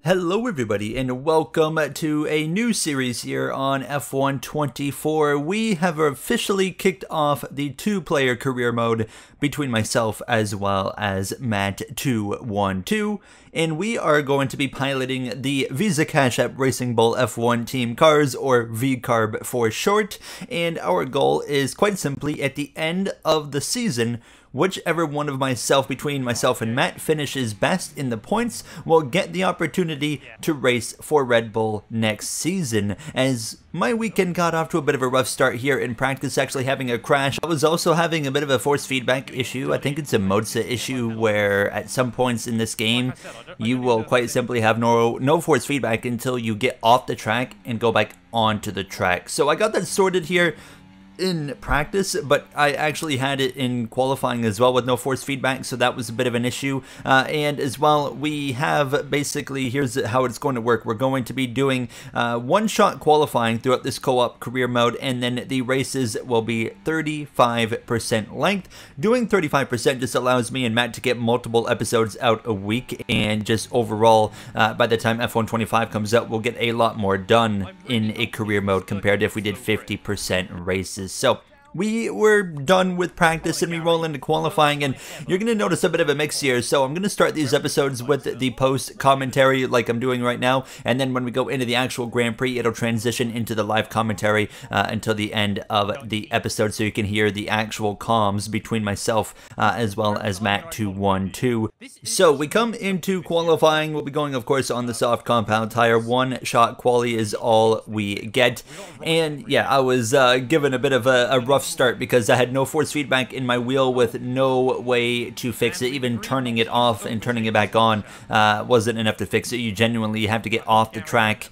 Hello everybody and welcome to a new series here on F124. We have officially kicked off the two-player career mode between myself as well as Matt212, and we are going to be piloting the Visa Cash App Racing Bull F1 team cars, or VCARB for short, and our goal is quite simply at the end of the season, whichever one of between myself and Matt finishes best in the points will get the opportunity to race for Red Bull next season. As my weekend got off to a bit of a rough start here in practice, actually having a crash. I was also having a bit of a force feedback issue. I think it's a MODSA issue where at some points in this game you will quite simply have no force feedback until you get off the track and go back onto the track. So I got that sorted here in practice, but I actually had it in qualifying as well with no force feedback, so that was a bit of an issue. And as well, we have basically, here's how it's going to work. We're going to be doing one-shot qualifying throughout this co-op career mode, and then the races will be 35% length. Doing 35% just allows me and Matt to get multiple episodes out a week, and just overall, by the time F125 comes out, we'll get a lot more done in a career mode compared to if we did 50% races. So we were done with practice and we roll into qualifying, and you're going to notice a bit of a mix here. So I'm going to start these episodes with the post commentary like I'm doing right now, and then when we go into the actual Grand Prix, it'll transition into the live commentary until the end of the episode, so you can hear the actual comms between myself as well as Matt212. So we come into qualifying. We'll be going, of course, on the soft compound tire. One shot quali is all we get, and yeah, I was given a bit of a rough start because I had no force feedback in my wheel with no way to fix it. Even turning it off and turning it back on wasn't enough to fix it. You genuinely have to get off the track.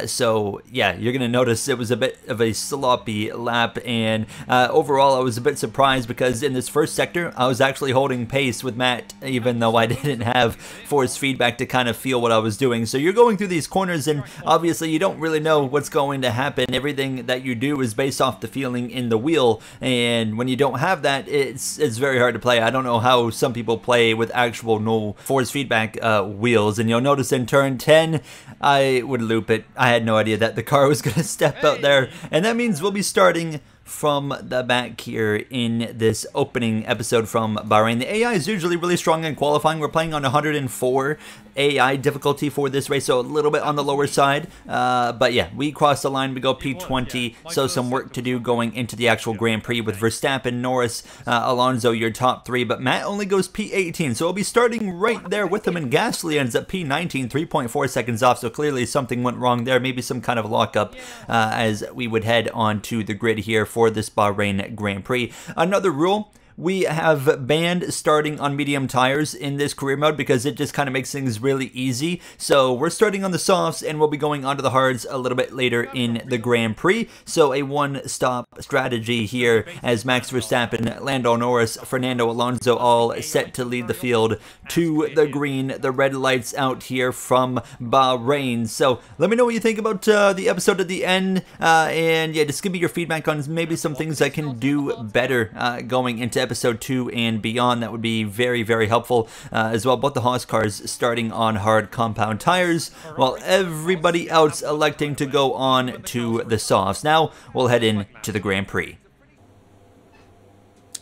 So yeah, you're gonna notice it was a bit of a sloppy lap, and overall I was a bit surprised because in this first sector I was actually holding pace with Matt, even though I didn't have force feedback to kind of feel what I was doing. So you're going through these corners and obviously you don't really know what's going to happen. Everything that you do is based off the feeling in the wheel, and when you don't have that, it's very hard to play. I don't know how some people play with actual no force feedback wheels, and you'll notice in turn 10 I would loop it. I had no idea that the car was gonna step out there, and that means we'll be starting from the back here in this opening episode from Bahrain. The AI is usually really strong in qualifying. We're playing on 104 AI difficulty for this race, so a little bit on the lower side. But yeah, we cross the line, we go P20, so some work to do going into the actual Grand Prix with Verstappen, Norris, Alonso, your top three, but Matt only goes P18, so we'll be starting right there with him, and Gasly ends up P19, 3.4 seconds off, so clearly something went wrong there, maybe some kind of lockup as we would head onto the grid here for this Bahrain Grand Prix. Another rule: we have banned starting on medium tires in this career mode because it just kind of makes things really easy. So we're starting on the softs and we'll be going onto the hards a little bit later in the Grand Prix. So a one-stop strategy here as Max Verstappen, Lando Norris, Fernando Alonso all set to lead the field to the green. The red lights out here from Bahrain. So let me know what you think about the episode at the end. And yeah, just give me your feedback on maybe some things I can do better going into episode 2 and beyond. That would be very, very helpful as well. Both the Haas cars starting on hard compound tires, while everybody else electing to go on to the softs. Now we'll head in to the Grand Prix.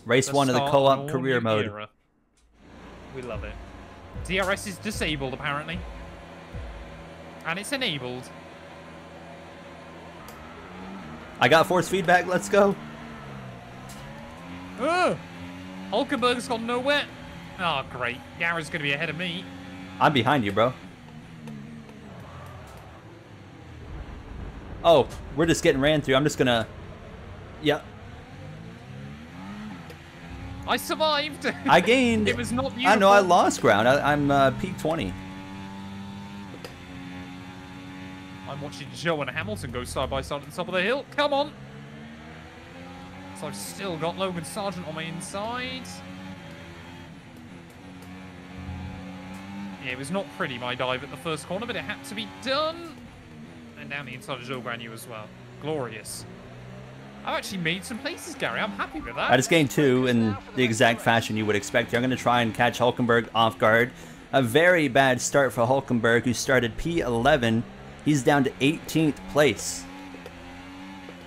Race 1 of the co-op career mode. Era. We love it. DRS is disabled apparently, and it's enabled. I got force feedback. Let's go. Hulkenberg's gone nowhere. Oh, great. Garrett's going to be ahead of me. I'm behind you, bro. Oh, we're just getting ran through. I'm just gonna... Yep. I survived. I gained. It was not beautiful. I know, I lost ground. I'm peak 20. I'm watching Joe and Hamilton go side by side at the top of the hill. Come on. So I've still got Logan Sargent on my inside. Yeah, it was not pretty, my dive at the first corner, but it had to be done. And down the inside of Joe Granu as well. Glorious. I've actually made some places, Gary. I'm happy with that. I just gained 2 in the exact fashion you would expect. I'm going to try and catch Hulkenberg off guard. A very bad start for Hulkenberg, who started P11. He's down to 18th place.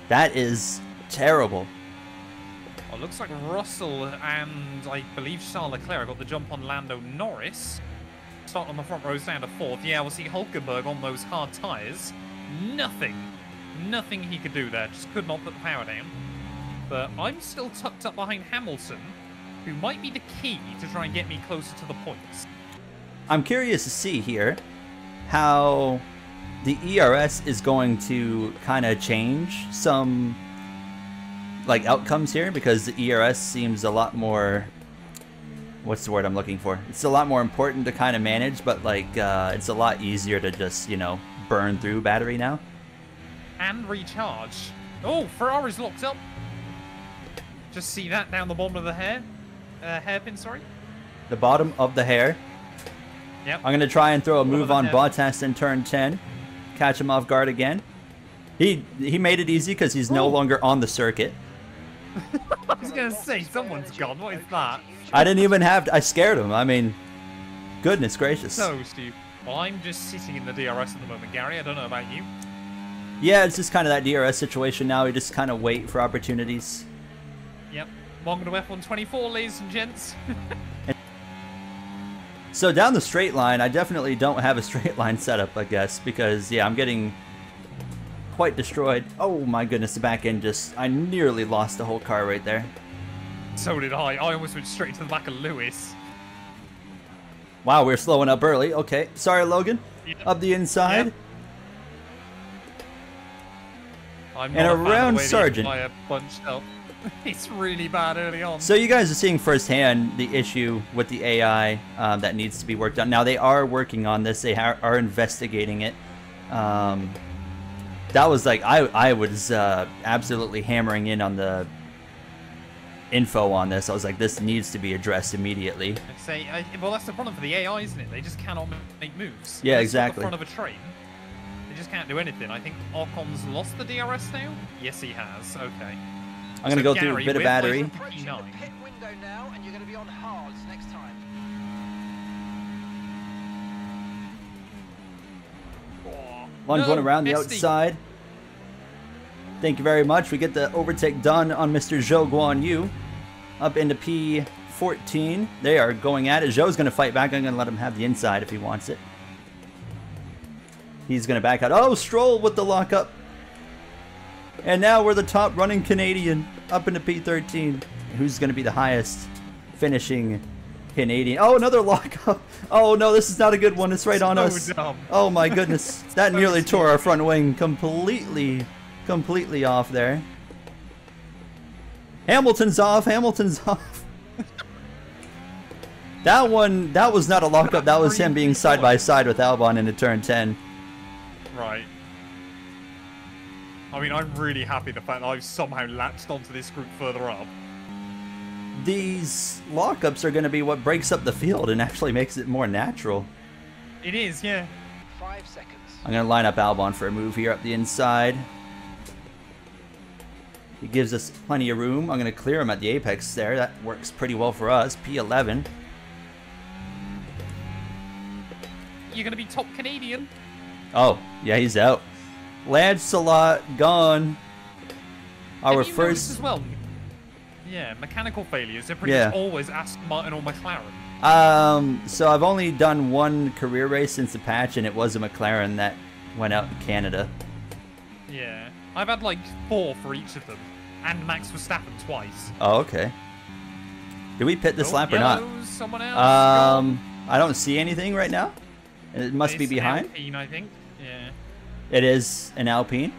That is terrible. Well, it looks like Russell and I believe Charles Leclerc got the jump on Lando Norris. Starting on the front rows down to 4th. Yeah, we'll see Hulkenberg on those hard tyres. Nothing he could do there. Just could not put the power down. But I'm still tucked up behind Hamilton, who might be the key to try and get me closer to the points. I'm curious to see here how the ERS is going to kind of change some like outcomes here, because the ERS seems a lot more, what's the word I'm looking for? It's a lot more important to kind of manage, but like it's a lot easier to just, you know, burn through battery now. And recharge. Oh, Ferrari's locked up. Just see that down the bottom of the hairpin, sorry. The bottom of the hair. Yep. I'm going to try and throw a move on Bottas in turn 10. Catch him off guard again. He made it easy because he's no longer on the circuit. I was going to say, someone's gone. What is that? I didn't even have to, I scared him. I mean, goodness gracious. So, Steve. Well, I'm just sitting in the DRS at the moment, Gary. I don't know about you. Yeah, it's just kind of that DRS situation now. We just kind of wait for opportunities. Yep. Welcome to F124, ladies and gents. So down the straight line, I definitely don't have a straight line setup, I guess, because, yeah, I'm getting quite destroyed. Oh my goodness, the back end just, I nearly lost the whole car right there. So did I. I almost went straight to the back of Lewis. Wow, we're slowing up early. Okay, sorry, Logan. Yep. Up the inside. Yep. I'm and not around Sargent. Bunched up. It's really bad early on. So you guys are seeing firsthand the issue with the AI that needs to be worked on. Now they are working on this. They are investigating it. That was like I was absolutely hammering in on the info on this. I was like, this needs to be addressed immediately. Well, that's the problem for the AI, isn't it? They just cannot make moves. Yeah, They're exactly. at the front of a train. They just can't do anything. I think Ocon's lost the DRS now. Yes, he has. Okay. I'm going to go through a bit of battery. Approaching the pit window now, and you're going to be on hards next time. One's going around the outside. Thank you very much. We get the overtake done on Mr. Zhou Guan Yu. Up into P14. They are going at it. Zhou's going to fight back. I'm going to let him have the inside if he wants it. He's going to back out. Oh, Stroll with the lockup. And now we're the top running Canadian up into P13. Who's going to be the highest finishing Canadian? Oh, another lockup. Oh, no, this is not a good one. It's right on us. Dumb. Oh, my goodness. That nearly tore our front wing completely off there. Hamilton's off. Hamilton's off. That one, that was not a lockup. That was him being side by side with Albon into turn 10. Right. I mean, I'm really happy the fact that I've somehow latched onto this group further up. These lockups are going to be what breaks up the field and actually makes it more natural. It is, yeah. 5 seconds. I'm going to line up Albon for a move here up the inside. He gives us plenty of room. I'm going to clear him at the apex there. That works pretty well for us. P11. You're going to be top Canadian. Oh, yeah, he's out. Lancelot gone. Our first as well. Yeah, mechanical failures. They're pretty much always Aston Martin or McLaren. So I've only done one career race since the patch, and it was a McLaren that went out in Canada. Yeah, I've had like 4 for each of them, and Max Verstappen twice. Oh, okay. Did we pit this lap or not? Someone else. I don't see anything right now. It must be behind. Alpine, I think. Yeah. It is an Alpine.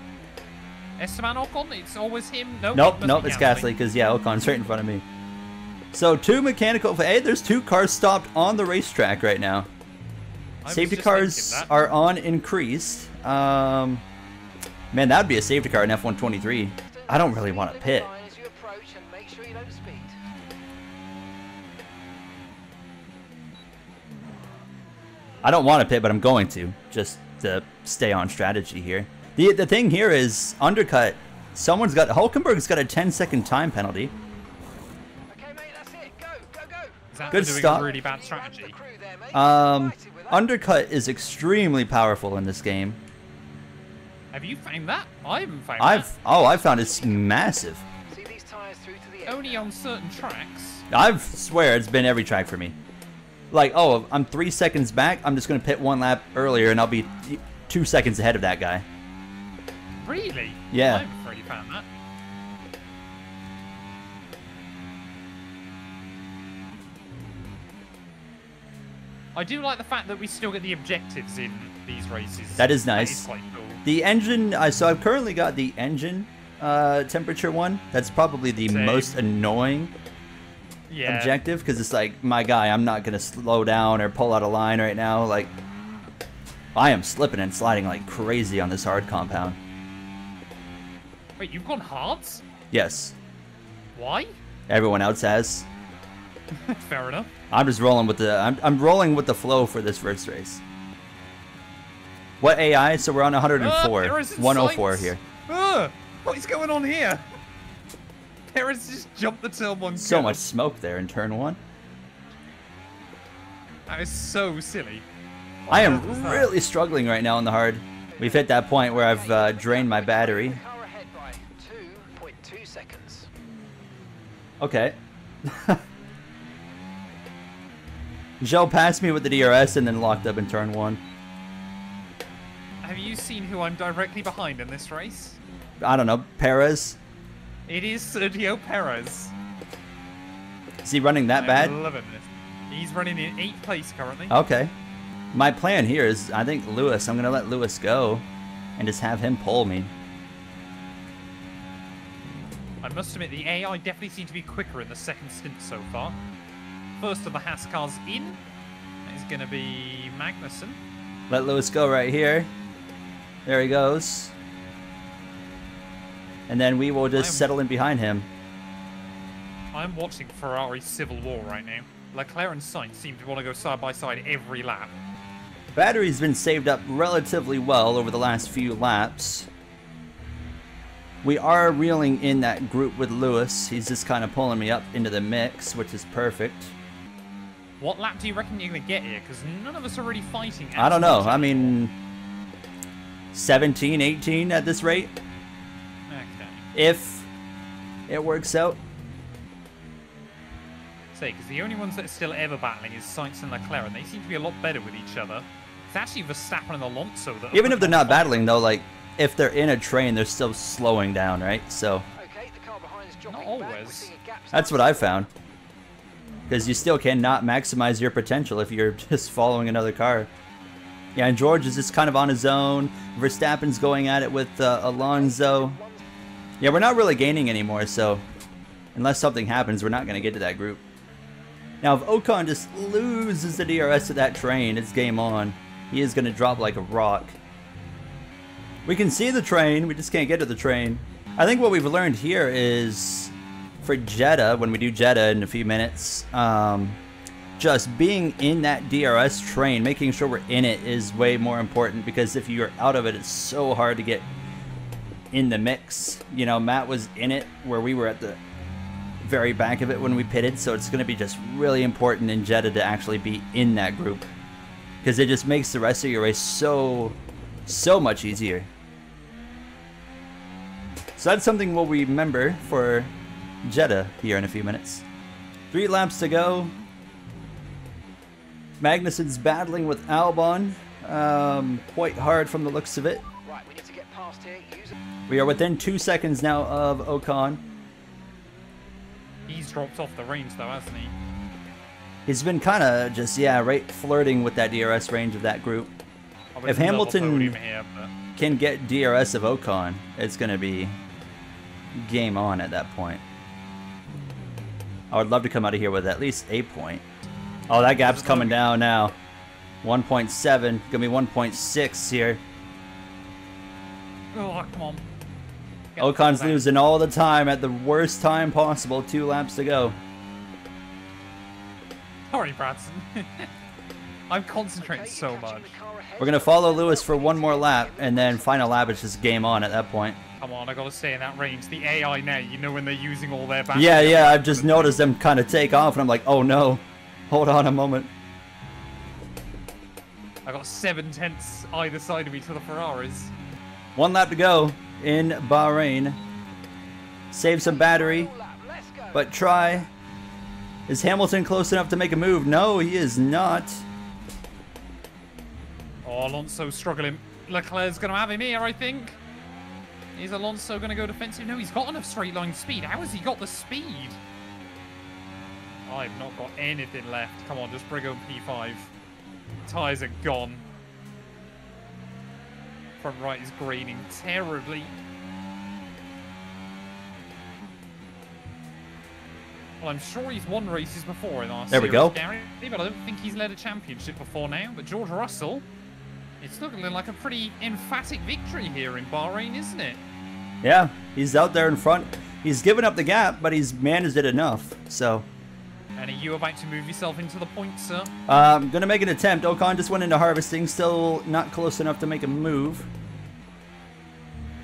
Esteban Ocon, it's always him. Nope, it's Gasly, because, yeah, Ocon's right in front of me. So, 2 mechanical... Hey, there's 2 cars stopped on the racetrack right now. Safety cars are on increased. Man, that would be a safety car in F123. I don't really want to pit. I don't want to pit, but I'm going to, just to stay on strategy here. The thing here is undercut. Someone's got... Hulkenberg's got a 10-second time penalty. Okay, mate, that's it. Go, go, go. Is that Good for doing stop. a really bad strategy? Undercut is extremely powerful in this game. Have you found that? I haven't found that. I found it's massive. See these tires through to the Only on certain tracks. I swear it's been every track for me. Like, oh, I'm 3 seconds back. I'm just gonna pit 1 lap earlier, and I'll be 2 seconds ahead of that guy. Really? Yeah. I haven't really found that. I do like the fact that we still get the objectives in these races. That is nice. That is quite cool. The engine, so I've currently got the engine temperature one. That's probably the Same. most annoying objective, because it's like, my guy, I'm not going to slow down or pull out a line right now. Like, I am slipping and sliding like crazy on this hard compound. Wait, you've gone hards? Yes. Why? Everyone else has. Fair enough. I'm just rolling with the, I'm rolling with the flow for this first race. What AI? So we're on 104. 104 here. What is going on here? Perez just jumped the turn one. So much smoke there in turn 1. That is so silly. I am really struggling right now on the hard. We've hit that point where I've drained my battery. car ahead by 2.2 seconds. Okay. Joe passed me with the DRS and then locked up in turn 1. Have you seen who I'm directly behind in this race? I don't know, Perez? It is Sergio Perez. Is he running that I'm bad? loving this. He's running in 8th place currently. Okay. My plan here is, I think Lewis, I'm going to let Lewis go and just have him pull me. I must admit, the AI definitely seemed to be quicker in the second stint so far. First of the Haas cars in is going to be Magnussen. Let Lewis go right here. There he goes. And then we will just settle in behind him. I'm watching Ferrari's civil war right now. Leclerc and Sainz seem to want to go side by side every lap. Battery's been saved up relatively well over the last few laps. We are reeling in that group with Lewis. He's just kind of pulling me up into the mix, which is perfect. What lap do you reckon you're going to get here? Because none of us are really fighting. I don't know. I mean, 17, 18 at this rate. Okay. If it works out. Say, because the only ones that are still ever battling is Sainz and Leclerc, and they seem to be a lot better with each other. It's actually Verstappen and Alonso that. Even if they're not battling, though, like, if they're in a train, they're still slowing down, right? So. Okay, the car behind is dropping Not back. We're always. seeing a gap That's what I found. Because you still cannot maximize your potential if you're just following another car. Yeah, and George is just kind of on his own. Verstappen's going at it with Alonso. Yeah, we're not really gaining anymore, so unless something happens, we're not going to get to that group. Now, if Ocon just loses the DRS to that train, it's game on. He is going to drop like a rock. We can see the train, we just can't get to the train. I think what we've learned here is, for Jeddah, when we do Jeddah in a few minutes, just being in that DRS train, making sure we're in it is way more important, because if you're out of it, it's so hard to get in the mix. You know, Matt was in it where we were at the very back of it when we pitted, so it's going to be just really important in Jeddah to actually be in that group, because it just makes the rest of your race so much easier. So that's something we'll remember for Jeddah here in a few minutes. 3 laps to go. Magnussen's battling with Albon quite hard from the looks of it. Right, we need to get past here. Use it. We are within 2 seconds now of Ocon. He's dropped off the range though, hasn't he? He's been kind of just, yeah, right flirting with that DRS range of that group. I would If love a Hamilton podium here, but can get DRS of Ocon, it's going to be game on at that point. I would love to come out of here with at least a point. Oh, that gap's coming down now. 1.7, gonna be 1.6 here. oh, come on. Get the Ocon's ball down. losing all the time at the worst time possible. 2 laps to go. Sorry, Bradson. I'm concentrating Okay, so you're catching much. the car ahead. We're gonna follow Lewis for 1 more lap, and then final lap it's just game on at that point. Come on, I gotta stay in that range. The AI now, you know when they're using all their battery. Yeah, I've just noticed them kind of take off, and I'm like, oh no. Hold on a moment. I got 7 tenths either side of me to the Ferraris. 1 lap to go in Bahrain. Save some battery, but try. Is Hamilton close enough to make a move? No, he is not. Oh, Alonso's struggling. Leclerc's going to have him here, I think. Is Alonso going to go defensive? No, he's got enough straight line speed. How has he got the speed? I've not got anything left. Come on, just bring home P5. Tyres are gone. Front right is graining terribly. Well, I'm sure he's won races before in our There we series, go. Gary, but I don't think he's led a championship before now. But George Russell, it's looking like a pretty emphatic victory here in Bahrain, isn't it? Yeah, he's out there in front. He's given up the gap, but he's managed it enough, so. And are you about to move yourself into the points, sir? I'm going to make an attempt. Ocon just went into harvesting, still not close enough to make a move.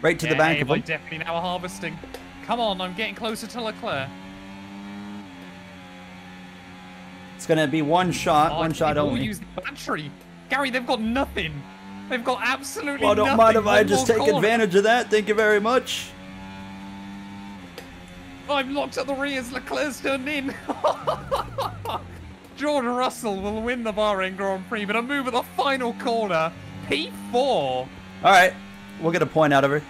Right to the back of him. Definitely now harvesting. Come on, I'm getting closer to Leclerc. It's going to be one shot, one shot only. Use the battery. Gary, they've got nothing. They've got absolutely well, nothing. don't mind if I just take corner. advantage of that. Thank you very much. I'm locked at the rears. Leclerc's turned in. George Russell will win the Bahrain Grand Prix, but a move at the final corner. P4. All right. We'll get a point out of her.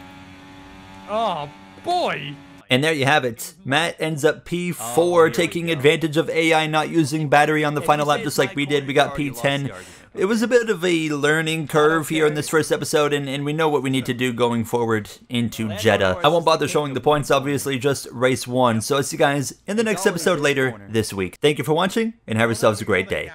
Oh, boy. And there you have it. Matt ends up P4, taking advantage of AI not using battery on the final lap, just like we did. We got P10. It was a bit of a learning curve here in this first episode, and we know what we need to do going forward into Jeddah. I won't bother showing the points, obviously, just race 1. So I'll see you guys in the next episode later this week. Thank you for watching, and have yourselves a great day.